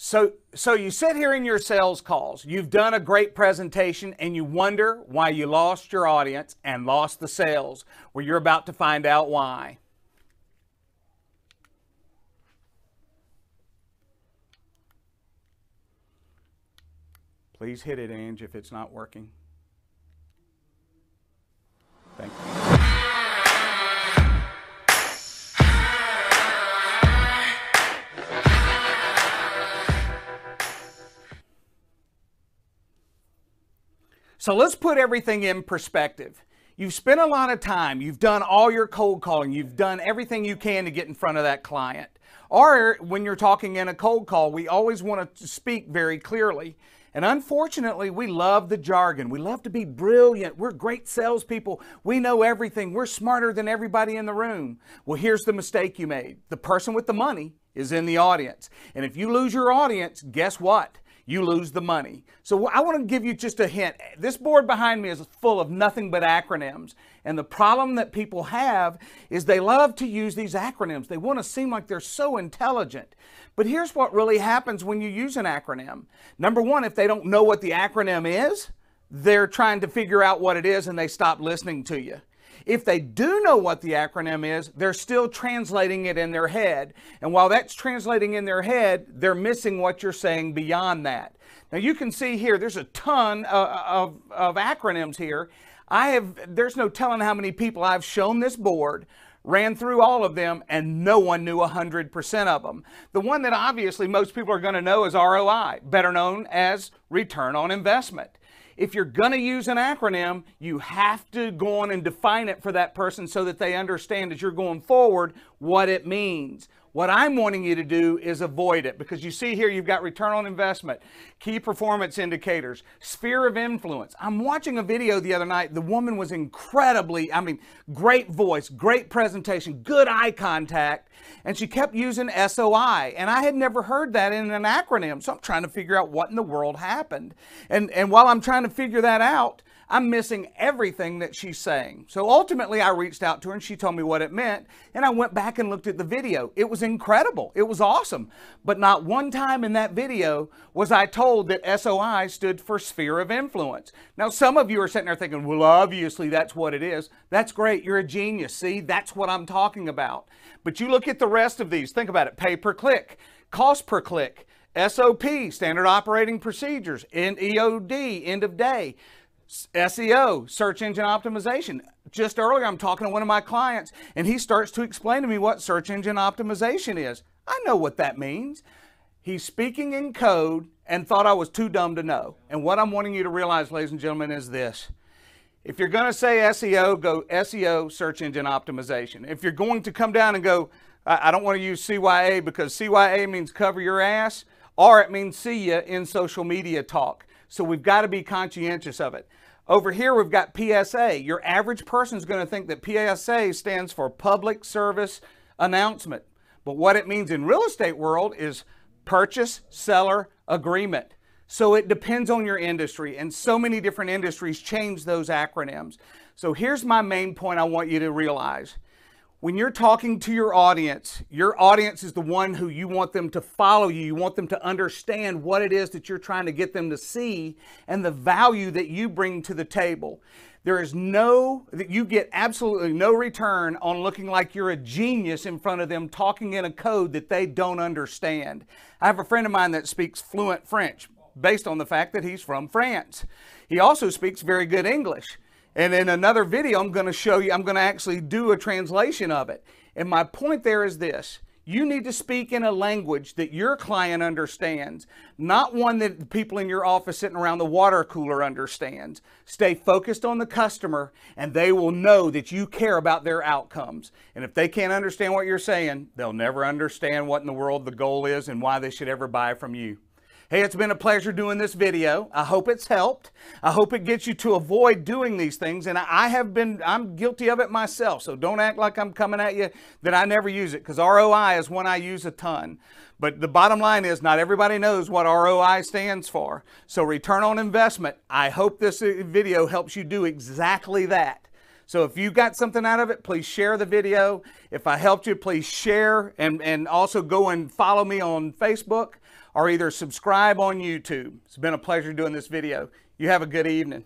So you sit here in your sales calls, you've done a great presentation, and you wonder why you lost your audience and lost the sales. Well, you're about to find out why. Please hit it, Ange, if it's not working. Thank you. So let's put everything in perspective. You've spent a lot of time, you've done all your cold calling, you've done everything you can to get in front of that client. Or when you're talking in a cold call, we always want to speak very clearly. And unfortunately, we love the jargon. We love to be brilliant. We're great salespeople. We know everything. We're smarter than everybody in the room. Well, here's the mistake you made. The person with the money is in the audience. And if you lose your audience, guess what? You lose the money. So I want to give you just a hint. This board behind me is full of nothing but acronyms. And the problem that people have is they love to use these acronyms. They want to seem like they're so intelligent. But here's what really happens when you use an acronym. Number one, if they don't know what the acronym is, they're trying to figure out what it is and they stop listening to you. If they do know what the acronym is, they're still translating it in their head. And while that's translating in their head, they're missing what you're saying beyond that. Now you can see here, there's a ton of acronyms here. There's no telling how many people I've shown this board, ran through all of them, and no one knew 100% of them. The one that obviously most people are going to know is ROI, better known as return on investment. If you're going to use an acronym, you have to go on and define it for that person so that they understand as you're going forward what it means. What I'm wanting you to do is avoid it, because you see here you've got return on investment, key performance indicators, sphere of influence. I'm watching a video the other night. The woman was incredibly, great voice, great presentation, good eye contact, and she kept using SOI. And I had never heard that in an acronym, so I'm trying to figure out what in the world happened. And while I'm trying to figure that out, I'm missing everything that she's saying. So ultimately, I reached out to her and she told me what it meant. And I went back and looked at the video. It was incredible. It was awesome. But not one time in that video was I told that SOI stood for sphere of influence. Now, some of you are sitting there thinking, well, obviously that's what it is. That's great. You're a genius. See, that's what I'm talking about. But you look at the rest of these. Think about it. Pay per click, cost per click, SOP, standard operating procedures, EOD, end of day, SEO, search engine optimization. Just earlier, I'm talking to one of my clients, and he starts to explain to me what search engine optimization is. I know what that means. He's speaking in code and thought I was too dumb to know. And what I'm wanting you to realize, ladies and gentlemen, is this. If you're going to say SEO, go SEO, search engine optimization. If you're going to come down and go, I don't want to use CYA because CYA means cover your ass, or it means see ya in social media talk. So we've got to be conscientious of it. Over here, we've got PSA. Your average person is going to think that PSA stands for public service announcement. But what it means in real estate world is purchase seller agreement. So it depends on your industry, and so many different industries change those acronyms. So here's my main point I want you to realize. When you're talking to your audience is the one who you want them to follow you. You want them to understand what it is that you're trying to get them to see and the value that you bring to the table. You get absolutely no return on looking like you're a genius in front of them talking in a code that they don't understand. I have a friend of mine that speaks fluent French based on the fact that he's from France. He also speaks very good English. And in another video, I'm going to show you, I'm going to actually do a translation of it. And my point there is this. You need to speak in a language that your client understands, not one that the people in your office sitting around the water cooler understands. Stay focused on the customer, and they will know that you care about their outcomes. And if they can't understand what you're saying, they'll never understand what in the world the goal is and why they should ever buy from you. Hey, it's been a pleasure doing this video. I hope it's helped. I hope it gets you to avoid doing these things. And I'm guilty of it myself. So don't act like I'm coming at you that I never use it, because ROI is one I use a ton. But the bottom line is not everybody knows what ROI stands for. So return on investment, I hope this video helps you do exactly that. So if you got something out of it, please share the video. If I helped you, please share and also go and follow me on Facebook or either subscribe on YouTube. It's been a pleasure doing this video. You have a good evening.